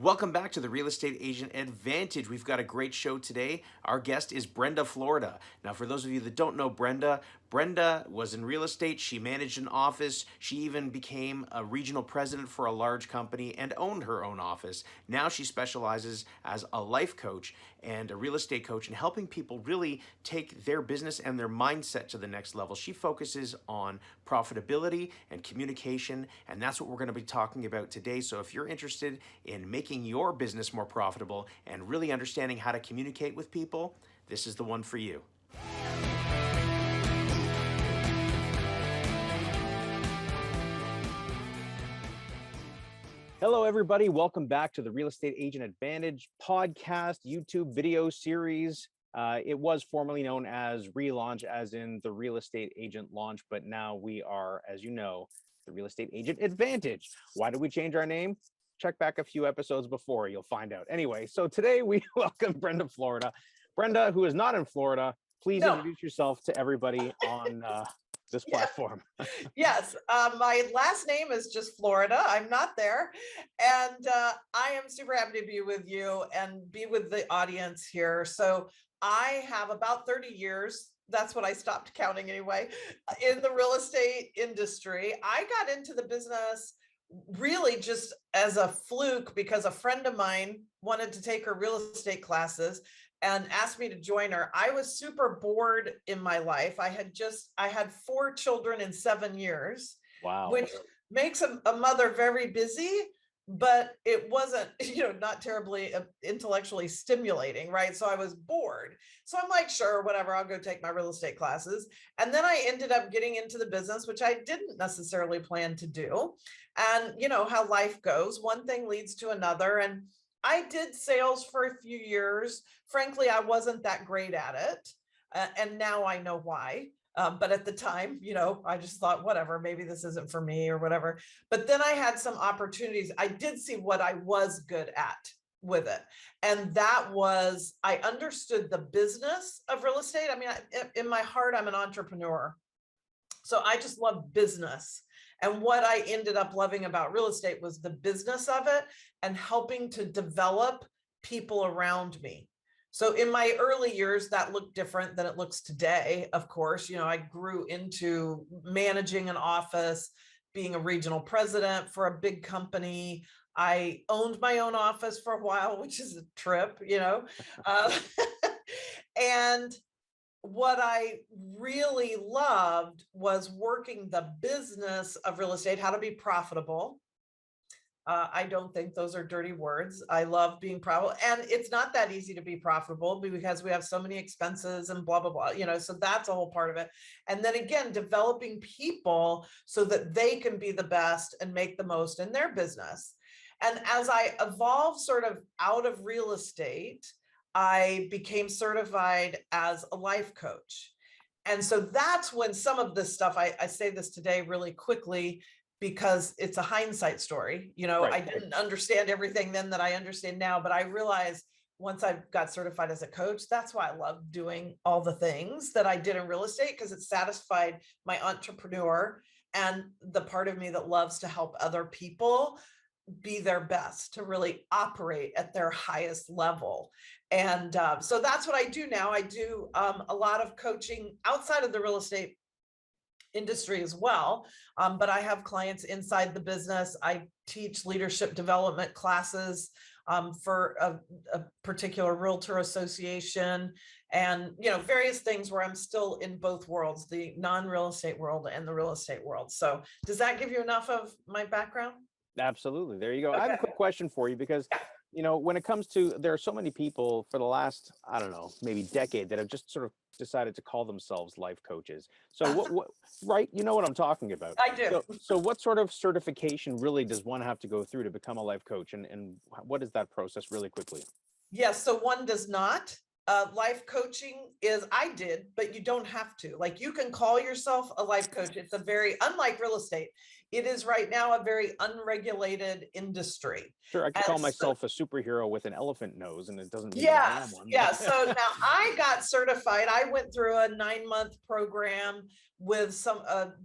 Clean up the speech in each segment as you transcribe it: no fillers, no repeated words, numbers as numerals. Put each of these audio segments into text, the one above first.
Welcome back to the Real Estate Agent Advantage. We've got a great show today. Our guest is Brenda Florida. Now, for those of you that don't know Brenda, Brenda was in real estate. She managed an office. She even became a regional president for a large company and owned her own office. Now she specializes as a life coach and a real estate coach in helping people really take their business and their mindset to the next level. She focuses on profitability and communication, and that's what we're going to be talking about today. So if you're interested in making your business more profitable and really understanding how to communicate with people, this is the one for you. Hello, everybody. Welcome back to the Real Estate Agent Advantage podcast, YouTube video series. It was formerly known as Relaunch, as in the Real Estate Agent Launch, but now we are, as you know, the Real Estate Agent Advantage. Why did we change our name? Check back a few episodes before, you'll find out. Anyway, so today we welcome Brenda Florida. Brenda, who is not in Florida, please introduce yourself to everybody on this platform. Yes, my last name is just Florida. I'm not there. And I am super happy to be with you and be with the audience here. So I have about 30 years. That's what I stopped counting anyway, in the real estate industry. I got into the business really just as a fluke because a friend of mine wanted to take her real estate classes and asked me to join her. I was super bored in my life. I had 4 children in 7 years. Wow. Which makes a mother very busy, but it wasn't, not terribly intellectually stimulating, right? So I was bored. So I'm like, sure, whatever, I'll go take my real estate classes. And then I ended up getting into the business, which I didn't necessarily plan to do. And you know how life goes, one thing leads to another. And I did sales for a few years. Frankly, I wasn't that great at it. And now I know why. But at the time, I just thought, whatever, maybe this isn't for me or whatever. But then I had some opportunities. I did see what I was good at with it. And that was, I understood the business of real estate. I mean, in my heart, I'm an entrepreneur. So I just love business. And what I ended up loving about real estate was the business of it and helping to develop people around me. So in my early years, that looked different than it looks today. Of course, I grew into managing an office, being a regional president for a big company. I owned my own office for a while, which is a trip, and what I really loved was working the business of real estate, how to be profitable. I don't think those are dirty words. I love being profitable, and it's not that easy to be profitable because we have so many expenses and blah, blah, blah, so that's a whole part of it. And then again, developing people so that they can be the best and make the most in their business. And as I evolved sort of out of real estate, I became certified as a life coach. And so that's when some of this stuff, I say this today really quickly, because it's a hindsight story. Right. I didn't understand everything then that I understand now, but I realized once I got certified as a coach, that's why I love doing all the things that I did in real estate, because it satisfied my entrepreneur and the part of me that loves to help other people be their best, to really operate at their highest level. And so that's what I do now. I do a lot of coaching outside of the real estate industry as well. But I have clients inside the business. I teach leadership development classes for a particular realtor association, and various things where I'm still in both worlds, the non-real estate world and the real estate world. So does that give you enough of my background? Absolutely. There you go. Okay. I have a quick question for you because, when it comes to, there are so many people for the last, I don't know, maybe decade that have just sort of decided to call themselves life coaches. So what right? You know what I'm talking about. I do. So what sort of certification really does one have to go through to become a life coach? And what is that process really quickly? Yes. So one does not. Life coaching is, I did, but you don't have to. Like, you can call yourself a life coach. It's a very, unlike real estate, it is right now a very unregulated industry. Sure, I could And call so, myself a superhero with an elephant nose, and it doesn't mean that I am yes, one. yeah. So now I got certified. I went through a 9-month program with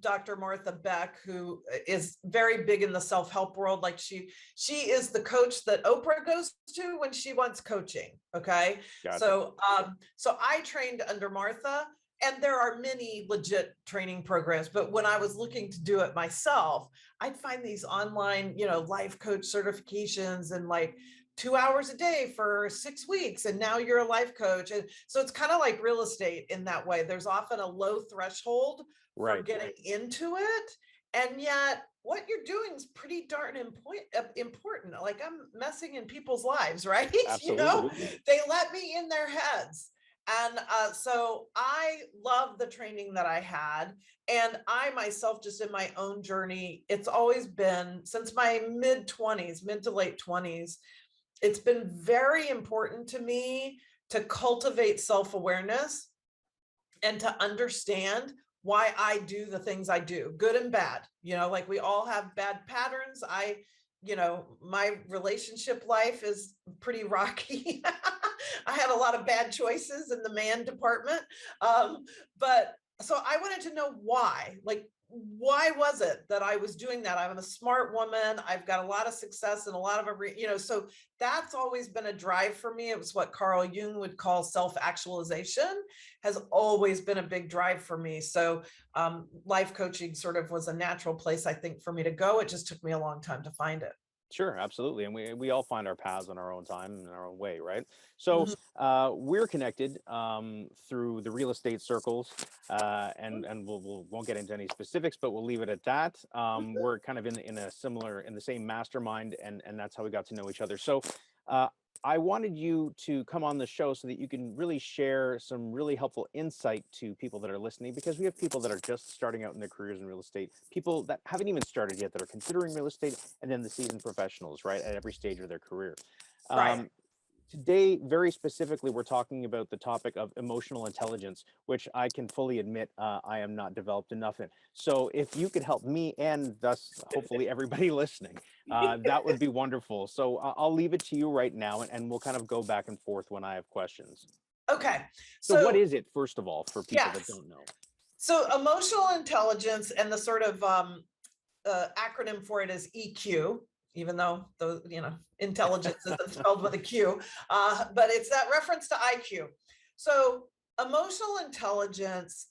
Dr. Martha Beck, who is very big in the self-help world. Like she is the coach that Oprah goes to when she wants coaching. Okay. Gotcha. So I trained under Martha, and there are many legit training programs, but when I was looking to do it myself, I'd find these online, life coach certifications and like 2 hours a day for 6 weeks, and now you're a life coach. And so it's kind of like real estate in that way. There's often a low threshold for getting into it, and yet what you're doing is pretty darn important. Like, I'm messing in people's lives, right? Absolutely. They let me in their heads. And so I love the training that I had. And I myself, just in my own journey, it's always been since my mid to late 20s, it's been very important to me to cultivate self-awareness and to understand why I do the things I do, good and bad. Like, we all have bad patterns. My relationship life is pretty rocky. I had a lot of bad choices in the man department. But so I wanted to know why, why was it that I was doing that? I'm a smart woman. I've got a lot of success and a lot of, so that's always been a drive for me. It was what Carl Jung would call self-actualization, has always been a big drive for me. So life coaching sort of was a natural place, I think, for me to go. It just took me a long time to find it. Sure, absolutely. And we all find our paths in our own time and in our own way, right? So we're connected through the real estate circles, and we won't get into any specifics, but we'll leave it at that. We're kind of in the same mastermind, and that's how we got to know each other. So I wanted you to come on the show so that you can really share some really helpful insight to people that are listening, because we have people that are just starting out in their careers in real estate, people that haven't even started yet that are considering real estate, and then the seasoned professionals, right, at every stage of their career. Right. Today, very specifically, we're talking about the topic of emotional intelligence, which I can fully admit I am not developed enough in. So if you could help me, and thus hopefully everybody listening, that would be wonderful. So I'll leave it to you right now, and we'll kind of go back and forth when I have questions. Okay. So what is it, first of all, for people that don't know? So emotional intelligence, and the sort of acronym for it is EQ, even though intelligence isn't spelled with a Q, but it's that reference to IQ. So emotional intelligence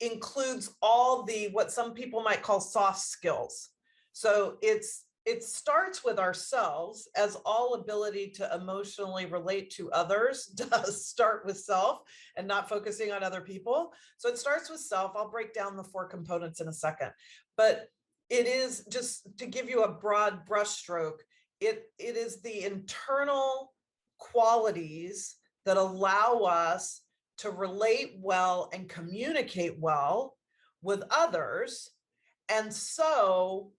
includes all what some people might call soft skills. So it starts with ourselves, as all ability to emotionally relate to others does start with self and not focusing on other people. So it starts with self. I'll break down the 4 components in a second, but it is, just to give you a broad brushstroke, it is the internal qualities that allow us to relate well and communicate well with others. And so,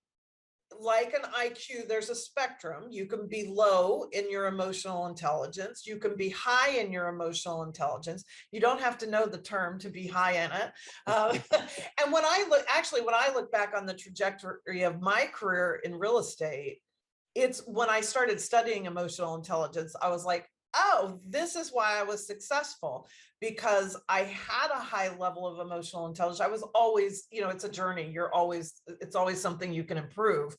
like an IQ, there's a spectrum. You can be low in your emotional intelligence. You can be high in your emotional intelligence. You don't have to know the term to be high in it. And when I look back on the trajectory of my career in real estate, it's when I started studying emotional intelligence, I was like, oh, this is why I was successful, because I had a high level of emotional intelligence. I was always, it's a journey. It's always something you can improve.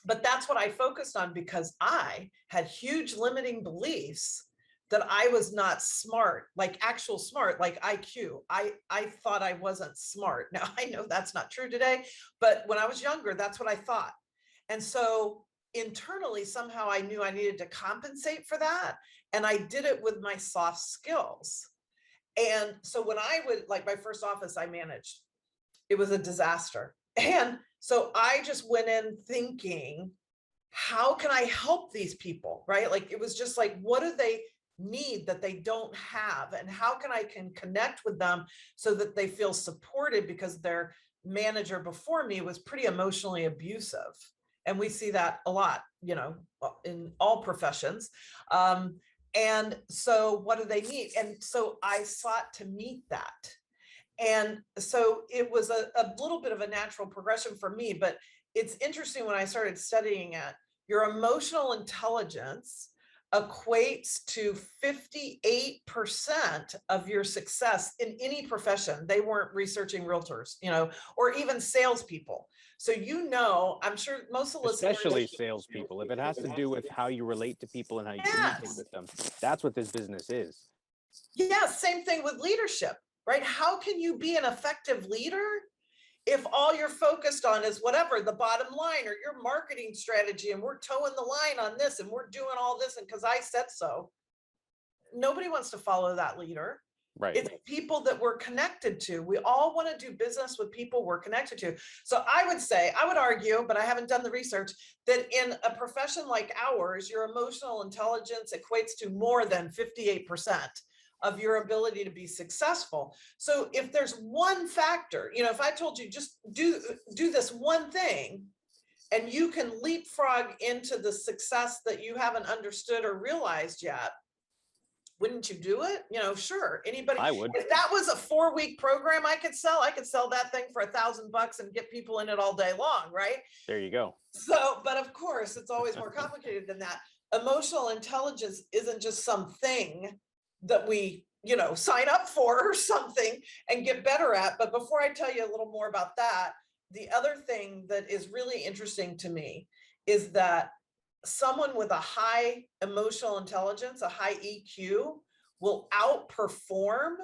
But that's what I focused on, because I had huge limiting beliefs that I was not smart, like actual smart, like IQ. I thought I wasn't smart. Now, I know that's not true today, but when I was younger, that's what I thought. And so internally, somehow I knew I needed to compensate for that. And I did it with my soft skills. And so when I would, like, my first office I managed, it was a disaster. And so I just went in thinking, how can I help these people? Right? Like, it was just like, what do they need that they don't have? And how can I connect with them so that they feel supported, because their manager before me was pretty emotionally abusive. And we see that a lot, in all professions. And so what do they need? And so I sought to meet that. And so it was a little bit of a natural progression for me, but it's interesting when I started studying it, your emotional intelligence equates to 58% of your success in any profession. They weren't researching realtors, or even salespeople. So, I'm sure most of the listeners, Especially salespeople, if it has to do with how you relate to people and how you communicate yes, with them, that's what this business is. yeah, same thing with leadership, right? How can you be an effective leader if all you're focused on is whatever the bottom line or your marketing strategy, and we're towing the line on this and we're doing all this and because I said so? Nobody wants to follow that leader. Right. It's people that we're connected to. We all want to do business with people we're connected to. So I would argue, but I haven't done the research, that in a profession like ours, your emotional intelligence equates to more than 58% of your ability to be successful. So if there's one factor, if I told you just do this one thing and you can leapfrog into the success that you haven't understood or realized yet, wouldn't you do it? Sure. Anybody, I would. if that was a 4-week program I could sell that thing for $1,000 and get people in it all day long, right? There you go. So, but of course, it's always more complicated than that. Emotional intelligence isn't just something that we, sign up for or something and get better at. But before I tell you a little more about that, the other thing that is really interesting to me is that someone with a high emotional intelligence, a high EQ, will outperform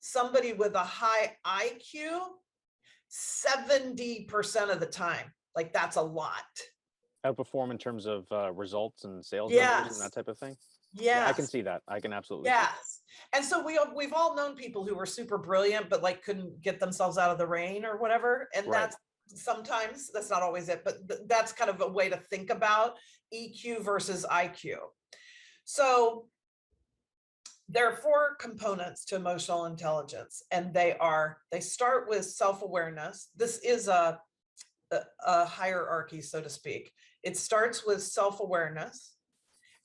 somebody with a high IQ 70% of the time. Like, that's a lot. Outperform in terms of results and sales numbers and Yes. that type of thing. Yeah, I can see that. I can absolutely see that. yes. And so we've all known people who were super brilliant, but like couldn't get themselves out of the rain or whatever. And Right. that's not always it, but that's kind of a way to think about EQ versus IQ. So there are 4 components to emotional intelligence, and they start with self-awareness. This is a hierarchy, so to speak. It starts with self-awareness.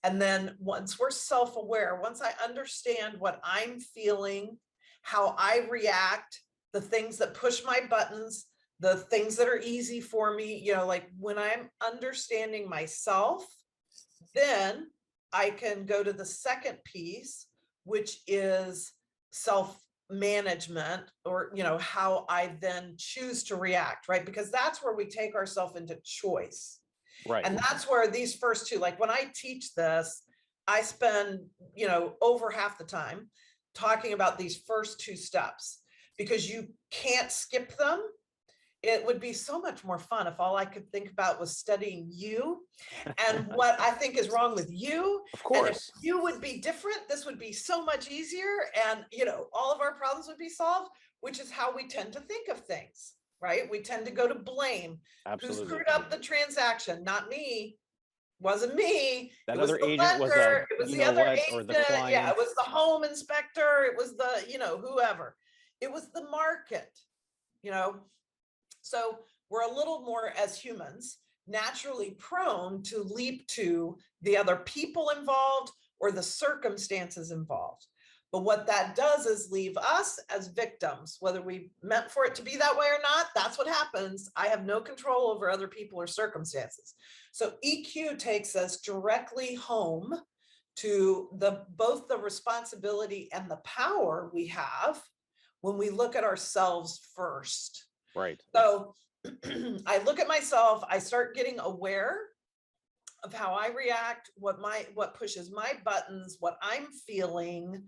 And then once we're self-aware, once I understand what I'm feeling, how I react, the things that push my buttons, the things that are easy for me, like when I'm understanding myself, then I can go to the second piece, which is self-management, or, how I then choose to react, right? Because that's where we take ourselves into choice. Right. And that's where these first two, like when I teach this, I spend, over half the time talking about these first 2 steps, because you can't skip them. It would be so much more fun if all I could think about was studying you and what I think is wrong with you. Of And if course. you would be different, this would be so much easier. And, all of our problems would be solved, which is how we tend to think of things, right? We tend to go to blame. Absolutely. Who screwed up the transaction? Not me. Wasn't me. That It was other the agent was lender. It was you the know other what, agent. or the Yeah, client. it was the home inspector. It was the, whoever. It was the market, So we're a little more, as humans, naturally prone to leap to the other people involved or the circumstances involved. But what that does is leave us as victims, whether we meant for it to be that way or not. That's what happens. I have no control over other people or circumstances. So EQ takes us directly home to both the responsibility and the power we have when we look at ourselves first. Right. So I look at myself, I start getting aware of how I react, what pushes my buttons, what I'm feeling.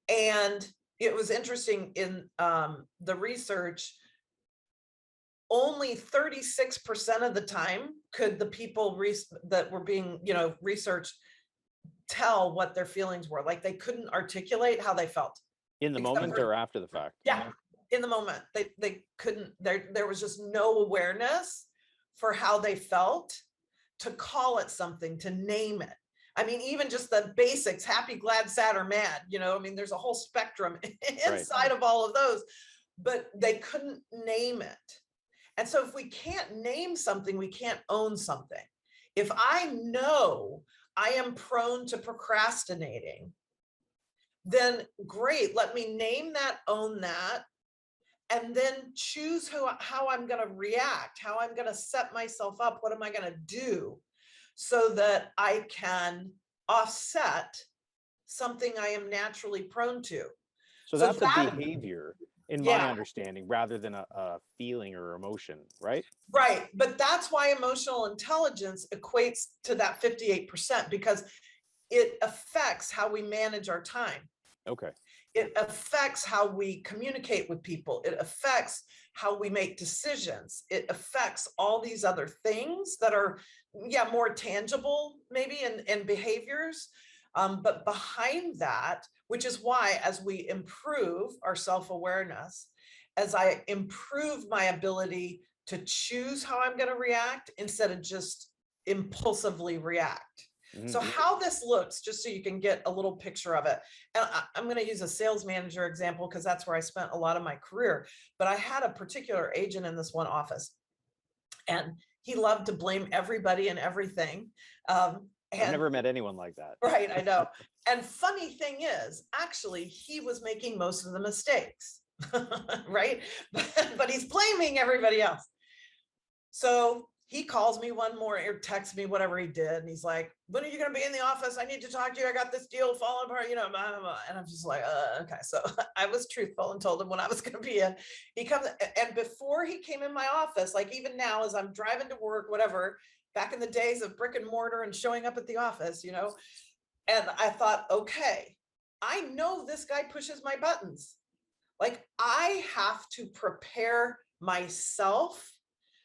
And it was interesting in the research, only 36% of the time could the people that were being, researched tell what their feelings were. Like, they couldn't articulate how they felt. In the moment or after the fact? Yeah, in the moment. They couldn't, there was just no awareness for how they felt to call it something, to name it. I mean, even just the basics, happy, glad, sad, or mad, there's a whole spectrum inside of all of those, but they couldn't name it. And so if we can't name something, we can't own something. If I know I am prone to procrastinating, then great, let me name that, own that, and then choose how I'm going to react, how I'm going to set myself up, what am I going to do so that I can offset something I am naturally prone to. So So that's a that, behavior in my yeah, understanding rather than a feeling or emotion, right? right. But that's why emotional intelligence equates to that 58%, because it affects how we manage our time. Okay. It affects how we communicate with people. It affects how we make decisions. It affects all these other things that are, yeah, more tangible maybe in behaviors. But behind that, which is why as we improve our self-awareness, as I improve my ability to choose how I'm going to react instead of just impulsively react. So how this looks, just so you can get a little picture of it. And I'm going to use a sales manager example because that's where I spent a lot of my career. But I had a particular agent in this one office, and he loved to blame everybody and everything. I've never met anyone like that. Right, I know. And funny thing is, actually, he was making most of the mistakes, right? But he's blaming everybody else. So he calls me one more or texts me, whatever he did. And he's like, when are you going to be in the office? I need to talk to you. I got this deal falling apart, blah, blah, blah. And I'm just like, okay. So I was truthful and told him when I was going to be in. He comes, and before he came in my office, like even now, as I'm driving to work, whatever, back in the days of brick and mortar and showing up at the office, and I thought, okay, I know this guy pushes my buttons. Like I have to prepare myself,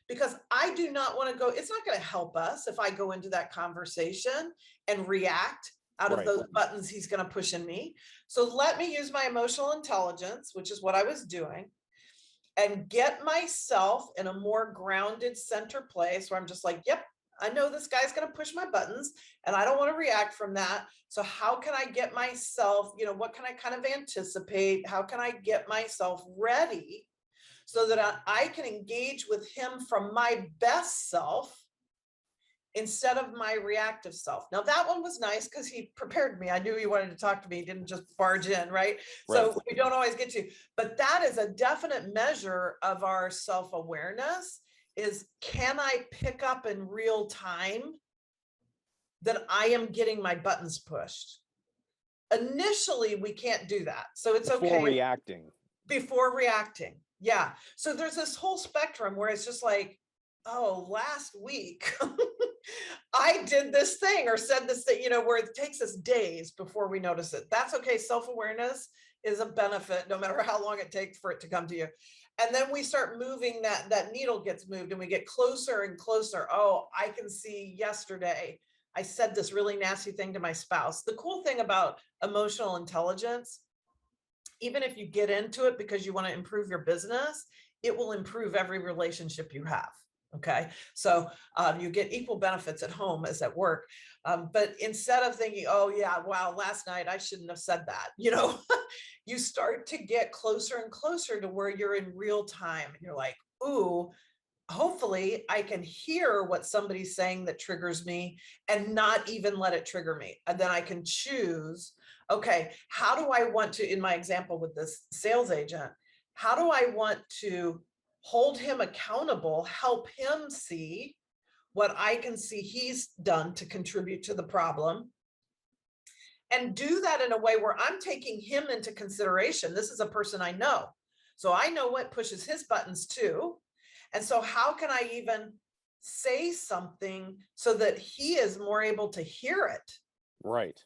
because I do not want to go, it's not going to help us if I go into that conversation and react out of those buttons he's going to push in me. So let me use my emotional intelligence, which is what I was doing, and get myself in a more grounded center place where I'm just like, yep, I know this guy's going to push my buttons and I don't want to react from that. So how can I get myself, what can I kind of anticipate? How can I get myself ready so that I can engage with him from my best self instead of my reactive self? Now that one was nice because he prepared me. I knew he wanted to talk to me. He didn't just barge in, right? So we don't always get to, but that is a definite measure of our self-awareness, is can I pick up in real time that I am getting my buttons pushed? Initially, we can't do that. So it's okay. Before reacting. Yeah. So there's this whole spectrum where it's just like, oh, last week I did this thing or said this thing, where it takes us days before we notice it. That's okay. Self-awareness is a benefit no matter how long it takes for it to come to you. And then we start moving, that needle gets moved and we get closer and closer. Oh, I can see yesterday I said this really nasty thing to my spouse. The cool thing about emotional intelligence, even if you get into it because you want to improve your business, it will improve every relationship you have. Okay. So you get equal benefits at home as at work. But instead of thinking, oh yeah, wow, last night I shouldn't have said that, you start to get closer and closer to where you're in real time and you're like, ooh, hopefully I can hear what somebody's saying that triggers me and not even let it trigger me. And then I can choose, okay, how do I want to, in my example with this sales agent, how do I want to hold him accountable, help him see what I can see he's done to contribute to the problem, and do that in a way where I'm taking him into consideration. This is a person I know. So I know what pushes his buttons too. And so how can I even say something so that he is more able to hear it? Right.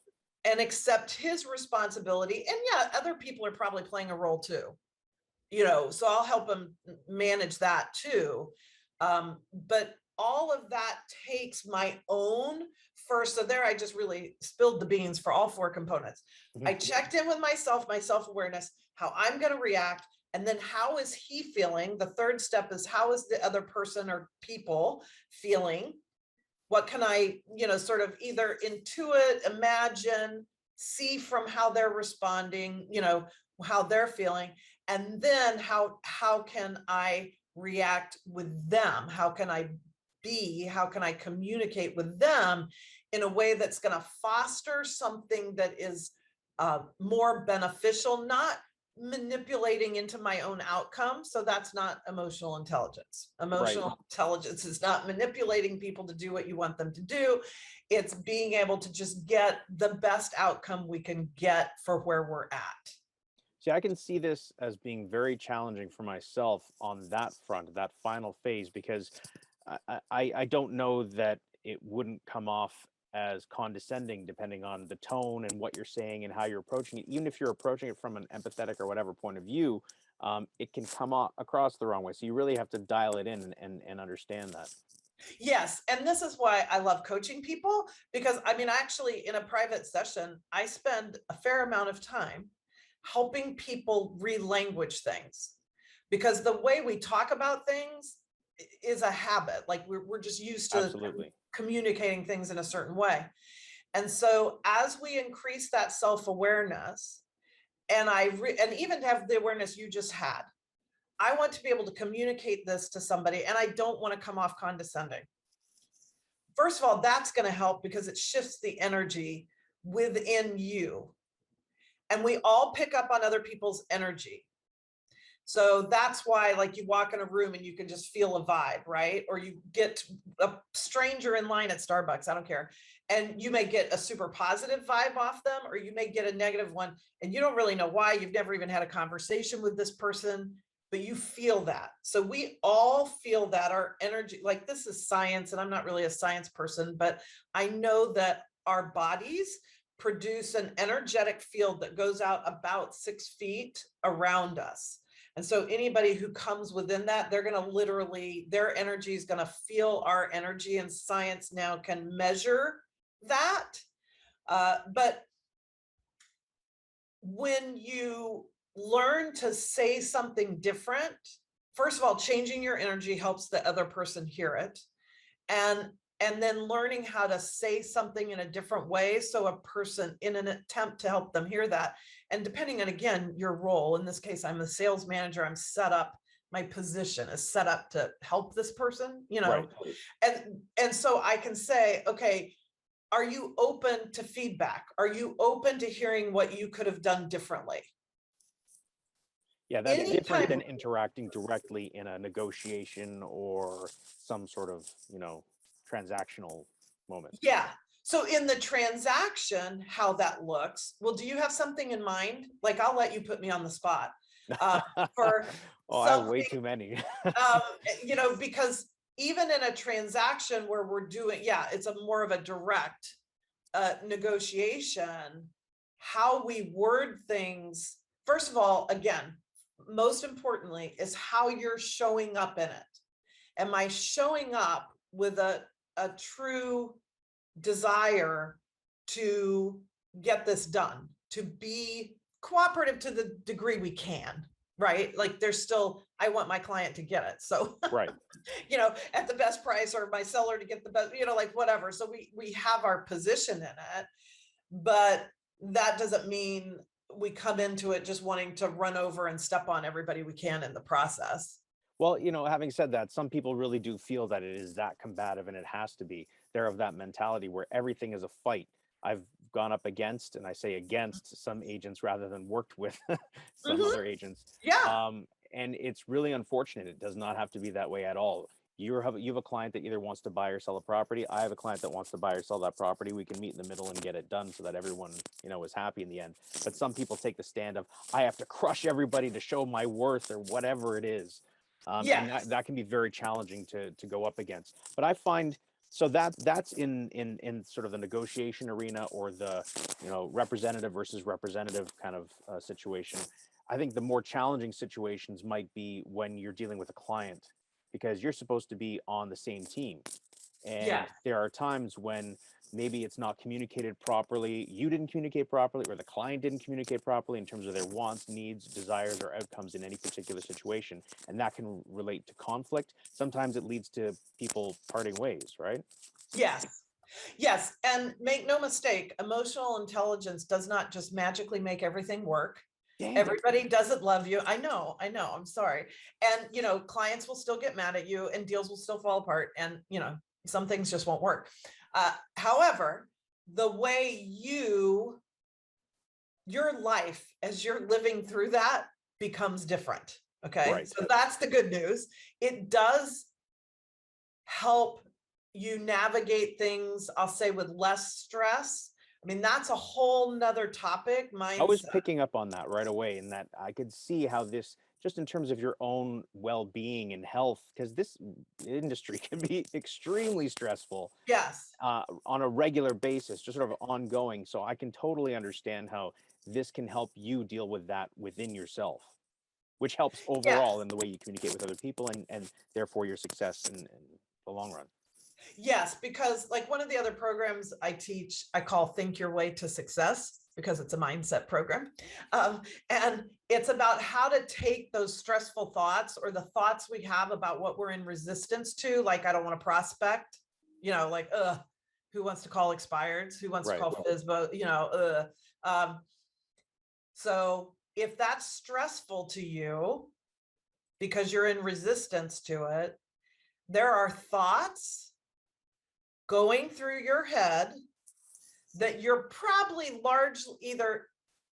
And accept his responsibility. And yeah, other people are probably playing a role too, so I'll help him manage that too. But all of that takes my own first. So there, I just really spilled the beans for all four components. I checked in with myself, my self-awareness, how I'm going to react. And then how is he feeling? The third step is how is the other person or people feeling? What can I, sort of either intuit, imagine, see from how they're responding, how they're feeling. And then how can I react with them? How can I communicate with them in a way that's going to foster something that is more beneficial, not manipulating into my own outcome. So that's not emotional intelligence. Right. Emotional intelligence is not manipulating people to do what you want them to do. It's being able to just get the best outcome we can get for where we're at. See, I can see this as being very challenging for myself on that front, that final phase, because I don't know that it wouldn't come off as condescending depending on the tone and what you're saying and how you're approaching it. Even if you're approaching it from an empathetic or whatever point of view, it can come across the wrong way. So you really have to dial it in and understand that. Yes. And this is why I love coaching people, because I mean, actually, in a private session, I spend a fair amount of time helping people relanguage things, because the way we talk about things is a habit. Like we're just used to Absolutely. communicating things in a certain way. And so as we increase that self-awareness, and and even to have the awareness you just had, I want to be able to communicate this to somebody, and I don't want to come off condescending. First of all, that's going to help because it shifts the energy within you. And we all pick up on other people's energy. So that's why, like, you walk in a room and you can just feel a vibe, right? Or you get a stranger in line at Starbucks, I don't care. And you may get a super positive vibe off them, or you may get a negative one, and you don't really know why. You've never even had a conversation with this person, but you feel that. So we all feel that our energy, like, this is science, and I'm not really a science person, but I know that our bodies produce an energetic field that goes out about 6 feet around us. And so anybody who comes within that, they're going to literally, their energy is going to feel our energy, and science now can measure that. But when you learn to say something different, first of all, changing your energy helps the other person hear it. And then learning how to say something in a different way, so a person, in an attempt to help them hear that, and depending on, again, your role, in this case, I'm a sales manager, I'm set up, my position is set up to help this person, you know. Right. And so I can say, okay, are you open to feedback? Are you open to hearing what you could have done differently? Yeah, that's different Anytime. than interacting directly in a negotiation or some sort of, transactional moment. Yeah. So in the transaction, how that looks, well, do you have something in mind? Like, I'll let you put me on the spot for Oh, I have way something, too many. because even in a transaction where we're doing, yeah, it's a more of a direct negotiation, how we word things. First of all, again, most importantly, is how you're showing up in it. Am I showing up with a true desire to get this done, to be cooperative to the degree we can, right? Like, there's still, I want my client to get it. So, Right. at the best price, or my seller to get the best, like, whatever. So we have our position in it, but that doesn't mean we come into it just wanting to run over and step on everybody we can in the process. Well, having said that, some people really do feel that it is that combative and it has to be. They're of that mentality where everything is a fight. I've gone up against, and I say against, some agents rather than worked with some Mhm. other agents. Yeah. And it's really unfortunate. It does not have to be that way at all. You have a client that either wants to buy or sell a property. I have a client that wants to buy or sell that property. We can meet in the middle and get it done so that everyone, is happy in the end. But some people take the stand of, I have to crush everybody to show my worth or whatever it is. And Yes. that can be very challenging to go up against. But I find, so that's in sort of the negotiation arena, or the representative versus representative kind of situation. I think the more challenging situations might be when you're dealing with a client, because you're supposed to be on the same team, and Yes. there are times when maybe it's not communicated properly, you didn't communicate properly, or the client didn't communicate properly in terms of their wants, needs, desires, or outcomes in any particular situation, and that can relate to conflict. Sometimes it leads to people parting ways, right? Yes. Yes. And make no mistake, emotional intelligence does not just magically make everything work. Dang it. Everybody doesn't love you. I know. I'm sorry. And, clients will still get mad at you, and deals will still fall apart, and, some things just won't work. However, the way you your life as you're living through that becomes different. Okay. Right. So that's the good news. It does help you navigate things, I'll say, with less stress. I mean, that's a whole nother topic, I was mindset. picking up on that right away, and that I could see how this, just in terms of your own well-being and health, because this industry can be extremely stressful Yes. on a regular basis, just sort of ongoing. So I can totally understand how this can help you deal with that within yourself, which helps overall Yes. in the way you communicate with other people, and therefore your success in the long run. Yes, because like one of the other programs I teach, I call Think Your Way to Success, because it's a mindset program. And it's about how to take those stressful thoughts, or the thoughts we have about what we're in resistance to, like, I don't want to prospect, like, who wants to call expireds? Who wants to Right. call FISBO? So if that's stressful to you because you're in resistance to it, there are thoughts going through your head that you're probably largely either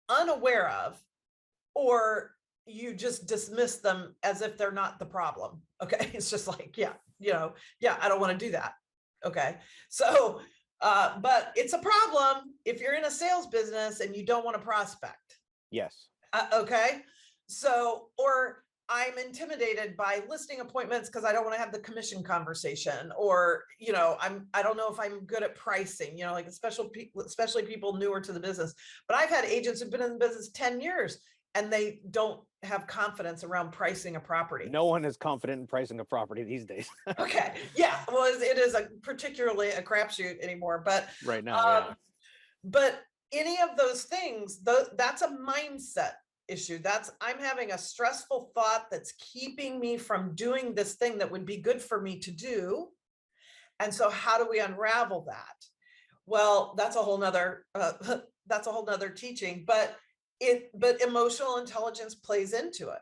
unaware of, or you just dismiss them as if they're not the problem. Okay. It's just like, yeah, I don't want to do that. Okay. So, but it's a problem if you're in a sales business and you don't want to prospect. Yes. Okay. So, or I'm intimidated by listing appointments because I don't want to have the commission conversation, or, I don't know if I'm good at pricing, like especially people newer to the business. But I've had agents who've been in the business 10 years and they don't have confidence around pricing a property. No one is confident in pricing a property these days. Okay. Yeah. Well, it is particularly a crapshoot anymore, but right now, yeah. But any of those things, that's a mindset issue. I'm having a stressful thought that's keeping me from doing this thing that would be good for me to do. And so how do we unravel that? Well, that's a whole nother teaching, but emotional intelligence plays into it,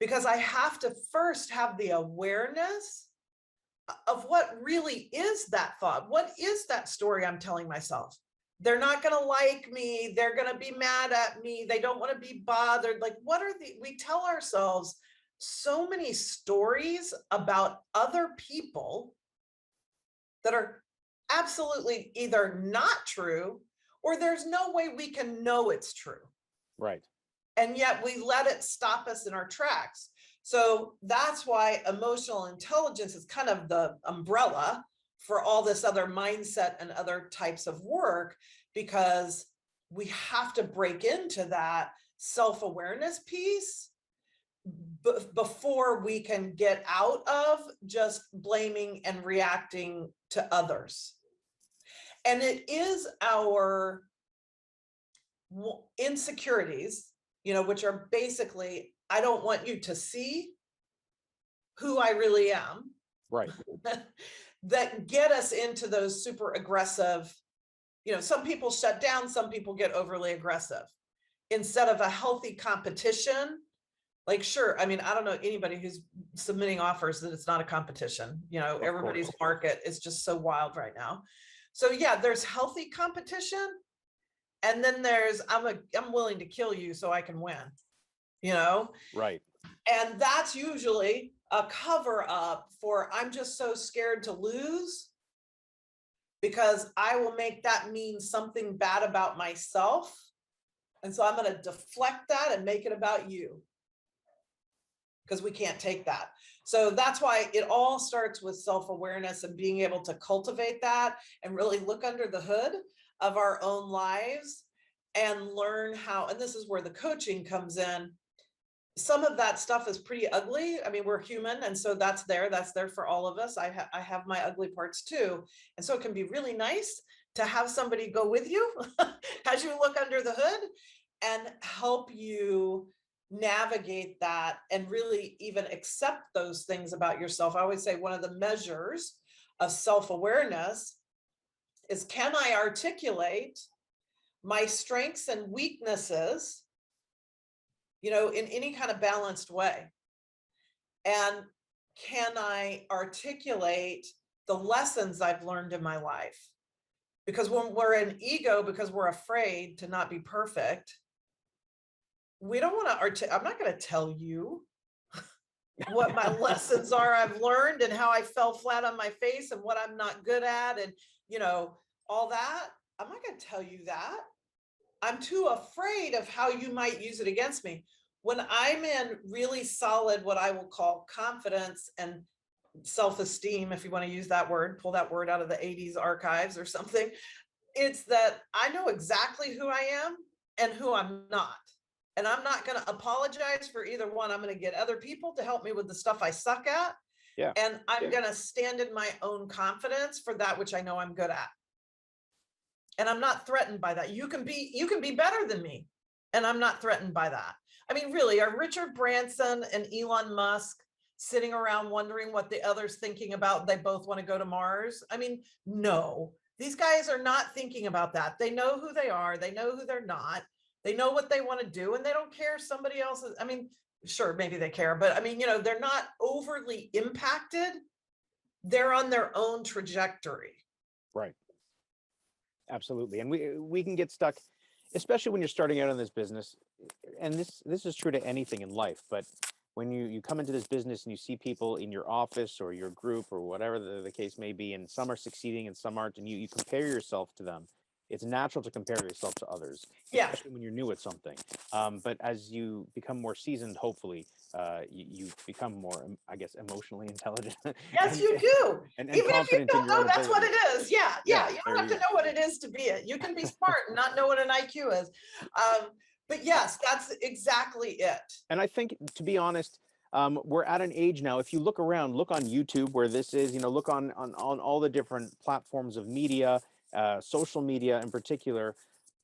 because I have to first have the awareness of what really is that thought. What is that story I'm telling myself? They're not going to like me. They're going to be mad at me. They don't want to be bothered. Like, we tell ourselves so many stories about other people that are absolutely either not true, or there's no way we can know it's true. Right. And yet we let it stop us in our tracks. So that's why emotional intelligence is kind of the umbrella for all this other mindset and other types of work, because we have to break into that self-awareness piece before we can get out of just blaming and reacting to others. And it is our insecurities, which are basically, I don't want you to see who I really am. Right. That get us into those super aggressive, some people shut down, some people get overly aggressive instead of a healthy competition. Like, sure, I mean, I don't know anybody who's submitting offers that it's not a competition. Everybody's market is just so wild right now. So yeah, there's healthy competition. And then there's, I'm willing to kill you so I can win, Right. And that's usually a cover up for, I'm just so scared to lose, because I will make that mean something bad about myself. And so I'm going to deflect that and make it about you, because we can't take that. So that's why it all starts with self-awareness and being able to cultivate that and really look under the hood of our own lives and learn how, and this is where the coaching comes in. Some of that stuff is pretty ugly. I mean, we're human. And so that's there for all of us. I have my ugly parts too. And so it can be really nice to have somebody go with you as you look under the hood and help you navigate that and really even accept those things about yourself. I always say one of the measures of self-awareness is, can I articulate my strengths and weaknesses, in any kind of balanced way? And can I articulate the lessons I've learned in my life? Because when we're in ego, because we're afraid to not be perfect, we don't want to, I'm not going to tell you what my lessons are I've learned and how I fell flat on my face and what I'm not good at and, all that. I'm not going to tell you that. I'm too afraid of how you might use it against me. When I'm in really solid, what I will call confidence and self-esteem, if you want to use that word, pull that word out of the 80s archives or something, it's that I know exactly who I am and who I'm not. And I'm not going to apologize for either one. I'm going to get other people to help me with the stuff I suck at. Yeah. And I'm going to stand in my own confidence for that which I know I'm good at. And I'm not threatened by that. You can be better than me. And I'm not threatened by that. I mean, really, are Richard Branson and Elon Musk sitting around wondering what the other's thinking about? They both want to go to Mars. I mean, no, these guys are not thinking about that. They know who they are. They know who they're not. They know what they want to do, and they don't care if somebody else is. I mean, sure, maybe they care, but I mean, they're not overly impacted. They're on their own trajectory. Right. Absolutely. And we can get stuck, especially when you're starting out in this business. And this is true to anything in life, but when you come into this business and you see people in your office or your group or whatever the case may be, and some are succeeding and some aren't, and you compare yourself to them, it's natural to compare yourself to others, especially when you're new at something. But as you become more seasoned, hopefully, you become more, I guess, emotionally intelligent. Yes, you do. And Even if you confident in don't your know, own that's what ability. it is. Yeah. You don't have to go. know what it is to be it. You can be smart and not know what an IQ is. But yes, that's exactly it. And I think, to be honest, we're at an age now. If you look around, look on YouTube where this is, look on all the different platforms of media, social media in particular.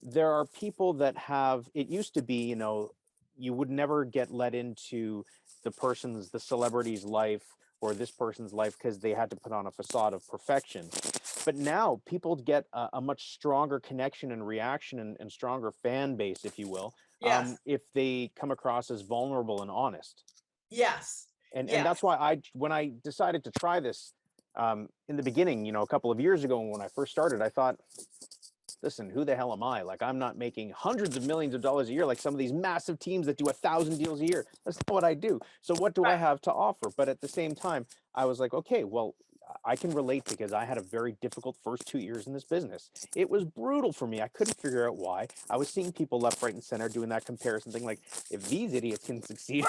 There are people that have. It used to be, you would never get let into the celebrity's life or this person's life because they had to put on a facade of perfection. But now people get a much stronger connection and reaction and stronger fan base, if you will, Yes. if they come across as vulnerable and honest. Yes. And Yes. that's why when I decided to try this in the beginning, a couple of years ago when I first started, I thought, listen, who the hell am I? Like, I'm not making hundreds of millions of dollars a year like some of these massive teams that do 1,000 deals a year. That's not what I do. So what do I have to offer? But at the same time, I was like, okay, well, I can relate because I had a very difficult first 2 years in this business. It was brutal for me. I couldn't figure out why. I was seeing people left, right, and center doing that comparison thing, like, if these idiots can succeed,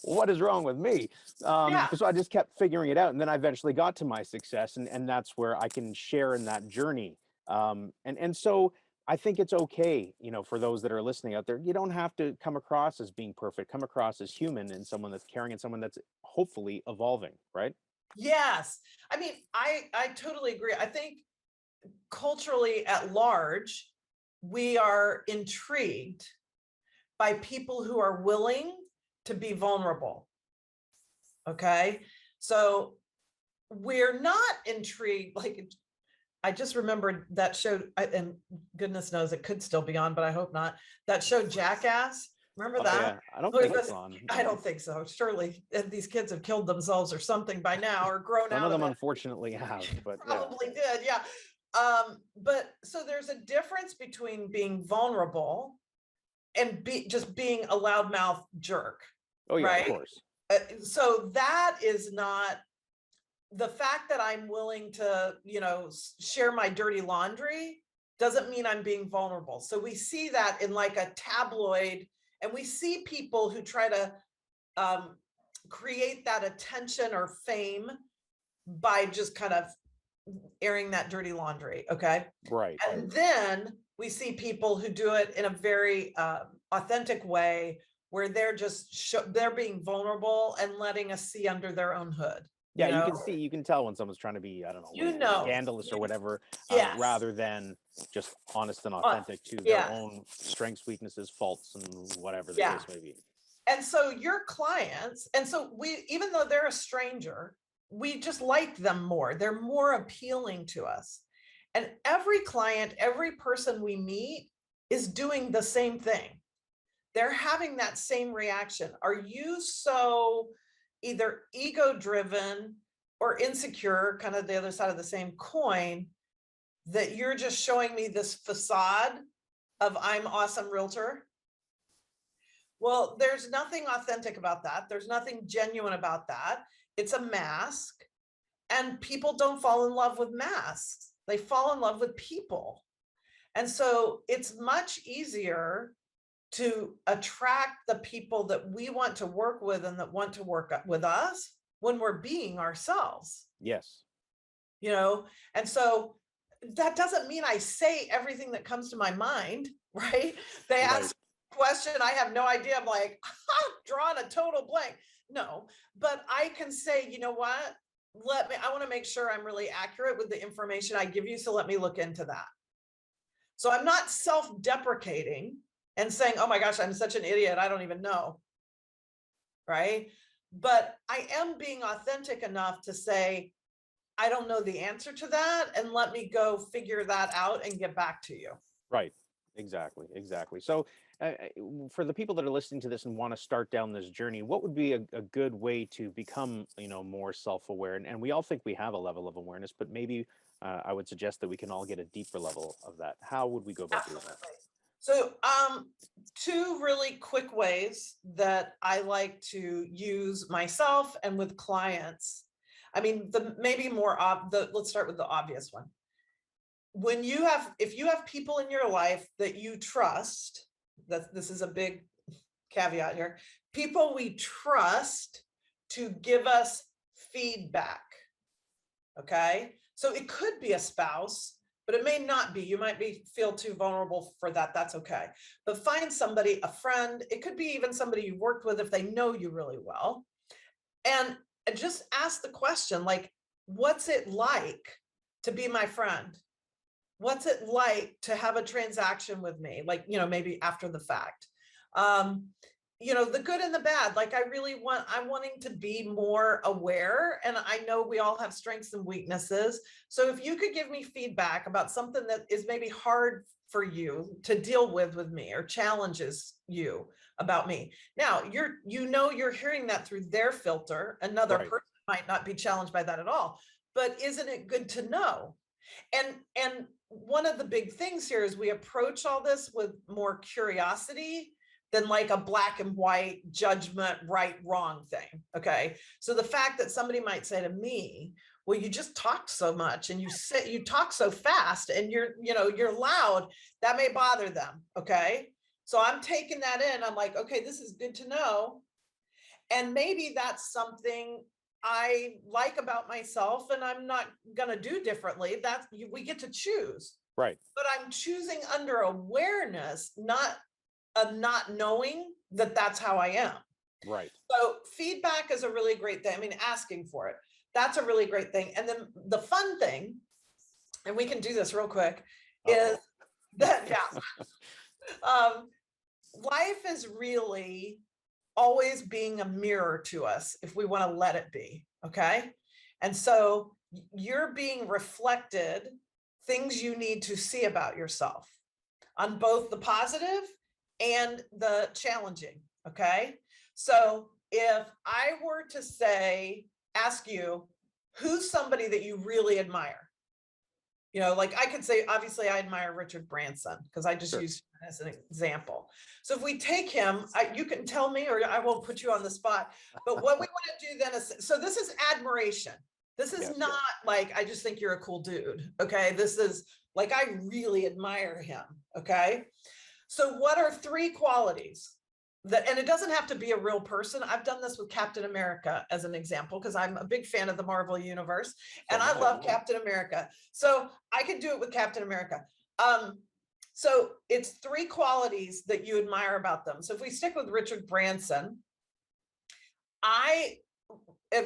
what is wrong with me? So I just kept figuring it out. And then I eventually got to my success. And that's where I can share in that journey. And so I think it's okay, for those that are listening out there, you don't have to come across as being perfect, come across as human and someone that's caring and someone that's hopefully evolving, right? Yes. I mean, I totally agree. I think culturally at large, we are intrigued by people who are willing to be vulnerable. Okay. So we're not intrigued. Like, I just remembered that show, and goodness knows it could still be on, but I hope not. That show Jackass. Remember that? Yeah. I don't think it's on. I don't think so. Surely these kids have killed themselves or something by now, or grown Some out of them it. unfortunately have, but Probably did, yeah. But so there's a difference between being vulnerable and just being a loudmouth jerk. Oh yeah, right? of course. So that is not the fact that I'm willing to, share my dirty laundry doesn't mean I'm being vulnerable. So we see that in like a tabloid, and we see people who try to create that attention or fame by just kind of airing that dirty laundry. Okay. Right. And then we see people who do it in a very authentic way where they're just they're being vulnerable and letting us see under their own hood. Yeah, you can tell when someone's trying to be, I don't know, scandalous or whatever, rather than just honest and authentic to their own strengths, weaknesses, faults, and whatever the case may be. And so your clients, and so even though they're a stranger, we just like them more. They're more appealing to us. And every client, every person we meet is doing the same thing. They're having that same reaction. Are you so either ego driven or insecure, kind of the other side of the same coin, that you're just showing me this facade of I'm awesome realtor? Well, there's nothing authentic about that. There's nothing genuine about that. It's a mask. And people don't fall in love with masks. They fall in love with people. And so it's much easier to attract the people that we want to work with and that want to work with us when we're being ourselves, Yes. you know? And so that doesn't mean I say everything that comes to my mind, right? They ask a question, I have no idea. I'm like, drawing a total blank. No, but I can say, you know what? I want to make sure I'm really accurate with the information I give you. So let me look into that. So I'm not self-deprecating and saying, oh my gosh, I'm such an idiot. I don't even know. Right. But I am being authentic enough to say, I don't know the answer to that. And let me go figure that out and get back to you. Right. Exactly. Exactly. So, for the people that are listening to this and want to start down this journey, what would be a good way to become, more self-aware? And we all think we have a level of awareness, but maybe I would suggest that we can all get a deeper level of that. How would we go about doing that? Absolutely. So, two really quick ways that I like to use myself and with clients. I mean, let's start with the obvious one. If you have people in your life that you trust, this is a big caveat here, people we trust to give us feedback. Okay. So it could be a spouse, but it may not be. You might feel too vulnerable for that. That's okay. But find somebody, a friend. It could be even somebody you worked with if they know you really well. And just ask the question, like, what's it like to be my friend? What's it like to have a transaction with me? Like, maybe after the fact. The good and the bad. Like, I'm wanting to be more aware, and I know we all have strengths and weaknesses. So if you could give me feedback about something that is maybe hard for you to deal with me, or challenges you about me. Now you're hearing that through their filter. Another Right. person might not be challenged by that at all, but isn't it good to know? And one of the big things here is we approach all this with more curiosity than like a black and white judgment, right, wrong thing. Okay. So the fact that somebody might say to me, well, you just talk so much and you talk so fast and you're loud, that may bother them. Okay. So I'm taking that in. I'm like, okay, this is good to know. And maybe that's something I like about myself and I'm not going to do differently. We get to choose. Right. But I'm choosing under awareness, not knowing that that's how I am. Right. So feedback is a really great thing. I mean, asking for it, that's a really great thing. And then the fun thing, and we can do this real quick, is that, life is really always being a mirror to us if we want to let it be. Okay. And so you're being reflected things you need to see about yourself on both the positive and the challenging. Okay. So if I were to ask you, who's somebody that you really admire? Like I could say, obviously I admire Richard Branson because I just used him as an example. So if we take him, you can tell me, or I won't put you on the spot, but what we want to do then is, so this is admiration. This is not like, I just think you're a cool dude. Okay. This is like, I really admire him. Okay. So what are three qualities and it doesn't have to be a real person. I've done this with Captain America as an example, because I'm a big fan of the Marvel universe and I love Captain America. So I can do it with Captain America. So it's three qualities that you admire about them. So if we stick with Richard Branson, I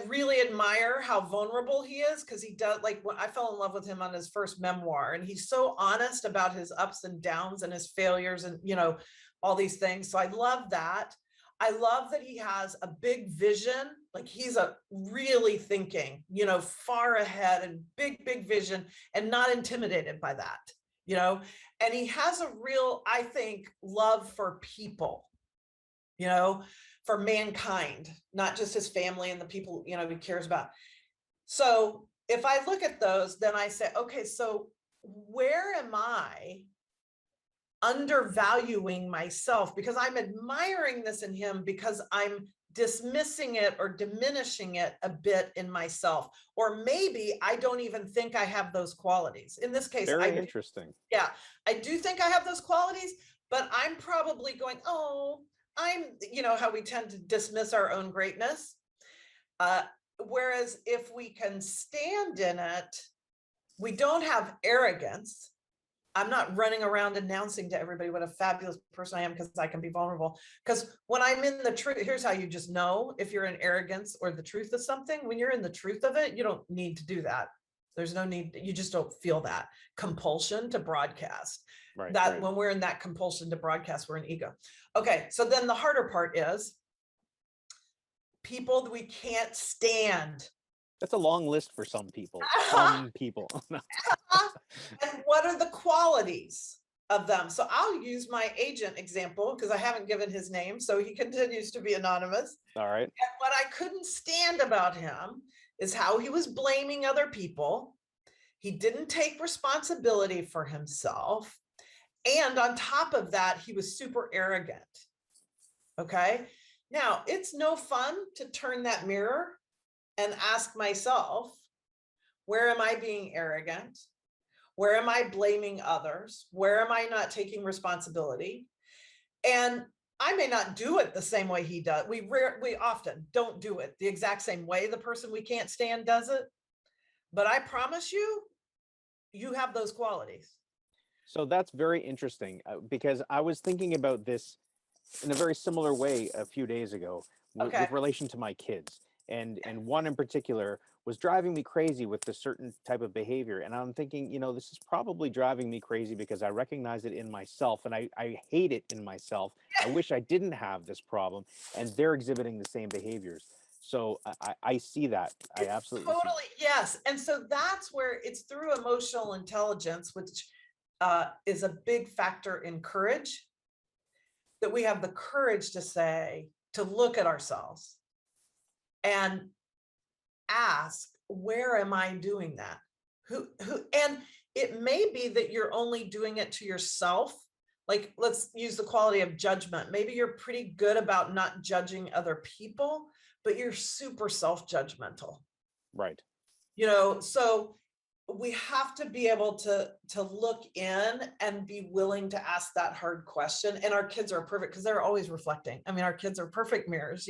really admire how vulnerable he is, because he does, like, when I fell in love with him on his first memoir, and he's so honest about his ups and downs and his failures and all these things. So I love that. I love that he has a big vision. Like, he's a really thinking, far ahead, and big vision, and not intimidated by that, and he has a real, I think, love for people, for mankind, not just his family and the people, he cares about. So if I look at those, then I say, okay, so where am I undervaluing myself because I'm admiring this in him because I'm dismissing it or diminishing it a bit in myself. Or maybe I don't even think I have those qualities. In this case, Very interesting. yeah, I do think I have those qualities, but I'm probably going, oh, how we tend to dismiss our own greatness. Whereas if we can stand in it, we don't have arrogance. I'm not running around announcing to everybody what a fabulous person I am because I can be vulnerable. Because when I'm in the truth, here's how you just know if you're in arrogance or the truth of something. When you're in the truth of it, you don't need to do that. There's no need. You just don't feel that compulsion to broadcast. Right. That when we're in that compulsion to broadcast, we're in ego. Okay, so then the harder part is people that we can't stand. That's a long list for some people. Some people. And what are the qualities of them? So I'll use my agent example because I haven't given his name, so he continues to be anonymous. All right. And what I couldn't stand about him is how he was blaming other people. He didn't take responsibility for himself. And on top of that, he was super arrogant. Okay. Now, it's no fun to turn that mirror and ask myself, where am I being arrogant? Where am I blaming others? Where am I not taking responsibility? And I may not do it the same way he does. We often don't do it the exact same way the person we can't stand does it. But I promise you, you have those qualities. So that's very interesting because I was thinking about this in a very similar way a few days ago with relation to my kids. And one in particular was driving me crazy with this certain type of behavior. And I'm thinking, this is probably driving me crazy because I recognize it in myself and I hate it in myself. I wish I didn't have this problem, and they're exhibiting the same behaviors. So I see that. I absolutely totally, yes. And so that's where it's through emotional intelligence, which is a big factor in courage, that we have the courage to look at ourselves and ask, where am I doing that? And it may be that you're only doing it to yourself. Like, let's use the quality of judgment. Maybe you're pretty good about not judging other people, but you're super self-judgmental. Right. So we have to be able to look in and be willing to ask that hard question. And our kids are perfect because they're always reflecting. I mean, our kids are perfect mirrors,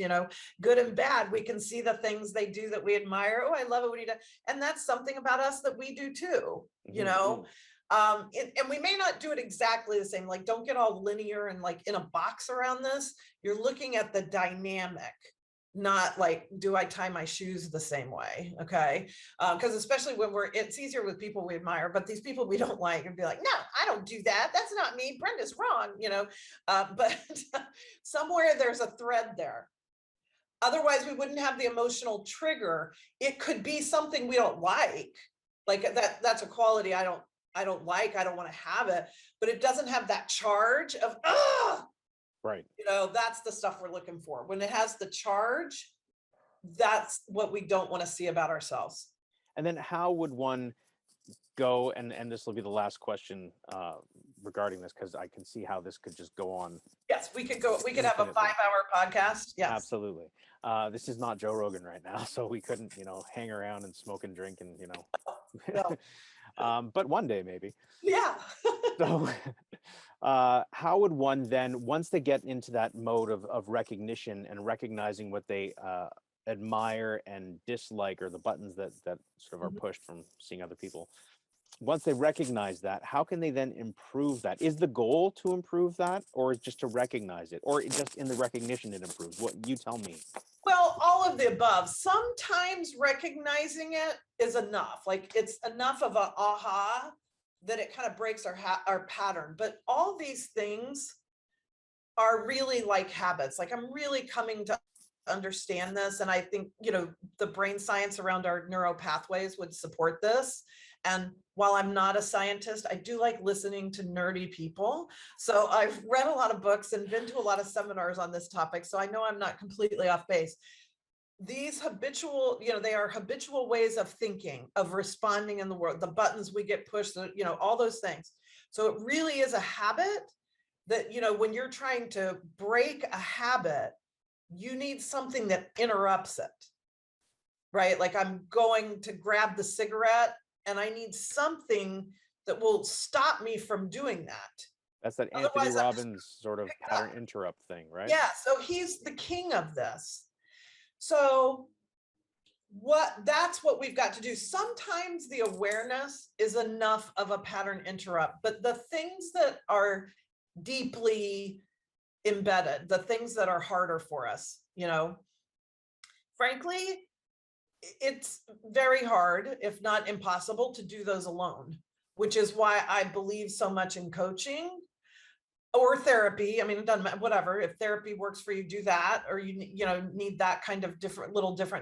good and bad. We can see the things they do that we admire. Oh, I love it when you do. And that's something about us that we do too, and we may not do it exactly the same. Like, don't get all linear and like in a box around this. You're looking at the dynamic, not like, do I tie my shoes the same way? Okay. Because especially when it's easier with people we admire, but these people we don't like, and be like, no, I don't do that. That's not me. Brenda's wrong, but somewhere there's a thread there. Otherwise we wouldn't have the emotional trigger. It could be something we don't like that's a quality I don't like. I don't want to have it, but it doesn't have that charge of, right. That's the stuff we're looking for. When it has the charge, that's what we don't want to see about ourselves. And then how would one go, and this will be the last question regarding this, because I can see how this could just go on. Yes, we could have a 5-hour podcast. Yes. Absolutely. This is not Joe Rogan right now, so we couldn't, hang around and smoke and drink and, No. But one day maybe. Yeah. So how would one then, once they get into that mode of recognition and recognizing what they admire and dislike, or the buttons that sort of are pushed from seeing other people, once they recognize that, how can they then improve that? Is the goal to improve that, or is just to recognize it, or just in the recognition it improves? What you tell me. Well, all of the above. Sometimes recognizing it is enough. Like, it's enough of an aha that it kind of breaks our pattern. But all these things are really like habits. Like, I'm really coming to understand this. And I think, the brain science around our neural pathways would support this. And while I'm not a scientist, I do like listening to nerdy people. So I've read a lot of books and been to a lot of seminars on this topic. So I know I'm not completely off base. These habitual, they are habitual ways of thinking, of responding in the world, the buttons we get pushed, all those things. So it really is a habit. that, when you're trying to break a habit, you need something that interrupts it, right? Like I'm going to grab the cigarette and I need something that will stop me from doing that. That's that Anthony Otherwise, I'm just Robbins sort of picked pattern up. interrupt thing, right? Yeah, so he's the king of this. So that's what we've got to do. Sometimes the awareness is enough of a pattern interrupt, but the things that are deeply embedded, the things that are harder for us, frankly, it's very hard, if not impossible, to do those alone, which is why I believe so much in coaching or therapy. I mean, it doesn't matter, whatever. If therapy works for you, do that, or you need that kind of different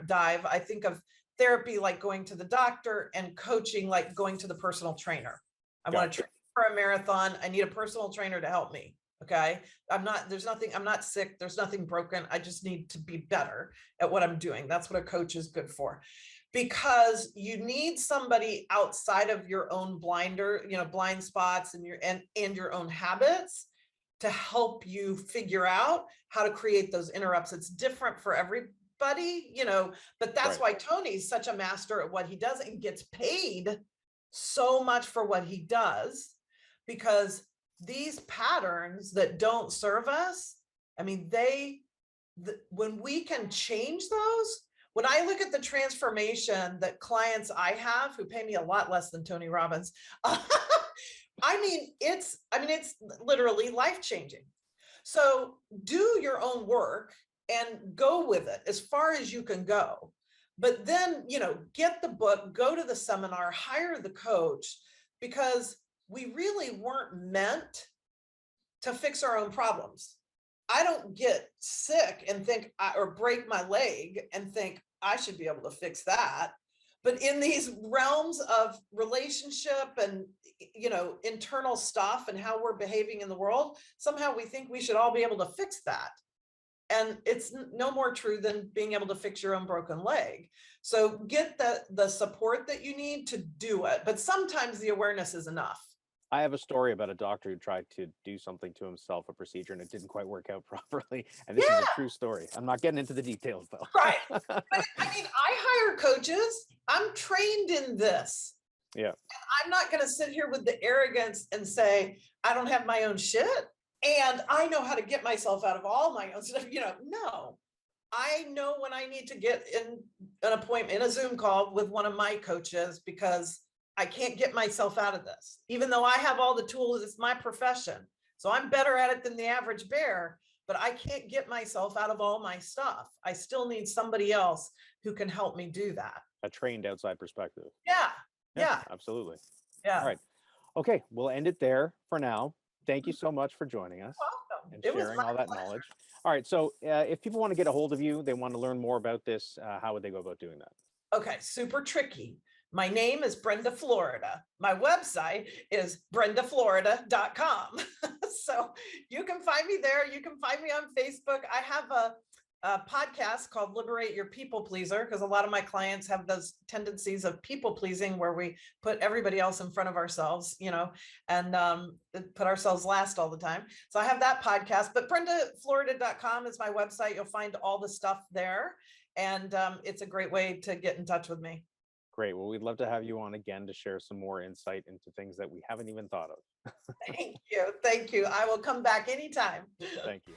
dive. I think of therapy like going to the doctor, and coaching like going to the personal trainer. I want to Gotcha. train for a marathon. I need a personal trainer to help me. Okay. I'm not sick. There's nothing broken. I just need to be better at what I'm doing. That's what a coach is good for, because you need somebody outside of your own blind spots and your own habits to help you figure out how to create those interrupts. It's different for everybody, but that's Right. why Tony's such a master at what he does and gets paid so much for what he does, because these patterns that don't serve us, I mean, when we can change those, when I look at the transformation that clients I have who pay me a lot less than Tony Robbins, it's literally life-changing. So do your own work and go with it as far as you can go. But then, get the book, go to the seminar, hire the coach, because we really weren't meant to fix our own problems. I don't get sick and think, or break my leg and think I should be able to fix that. But in these realms of relationship and, internal stuff and how we're behaving in the world, somehow we think we should all be able to fix that. And it's no more true than being able to fix your own broken leg. So get the support that you need to do it. But sometimes the awareness is enough. I have a story about a doctor who tried to do something to himself, a procedure, and it didn't quite work out properly. And this is a true story. I'm not getting into the details, though. Right. But I hire coaches. I'm trained in this. Yeah. I'm not going to sit here with the arrogance and say, I don't have my own shit and I know how to get myself out of all my own stuff. No, I know when I need to get in an appointment, in a Zoom call with one of my coaches, because I can't get myself out of this. Even though I have all the tools, it's my profession. So I'm better at it than the average bear, but I can't get myself out of all my stuff. I still need somebody else who can help me do that. A trained outside perspective. Yeah. Absolutely. Yeah. All right. Okay. We'll end it there for now. Thank you so much for joining us and sharing all that knowledge. All right. So if people want to get a hold of you, they want to learn more about this, how would they go about doing that? Okay. Super tricky. My name is Brenda Florida. My website is brendaflorida.com. So you can find me there. You can find me on Facebook. I have a podcast called Liberate Your People Pleaser, because a lot of my clients have those tendencies of people pleasing where we put everybody else in front of ourselves, and put ourselves last all the time. So I have that podcast, but brendaflorida.com is my website. You'll find all the stuff there. And it's a great way to get in touch with me. Great. Well, we'd love to have you on again to share some more insight into things that we haven't even thought of. Thank you. Thank you. I will come back anytime. Thank you.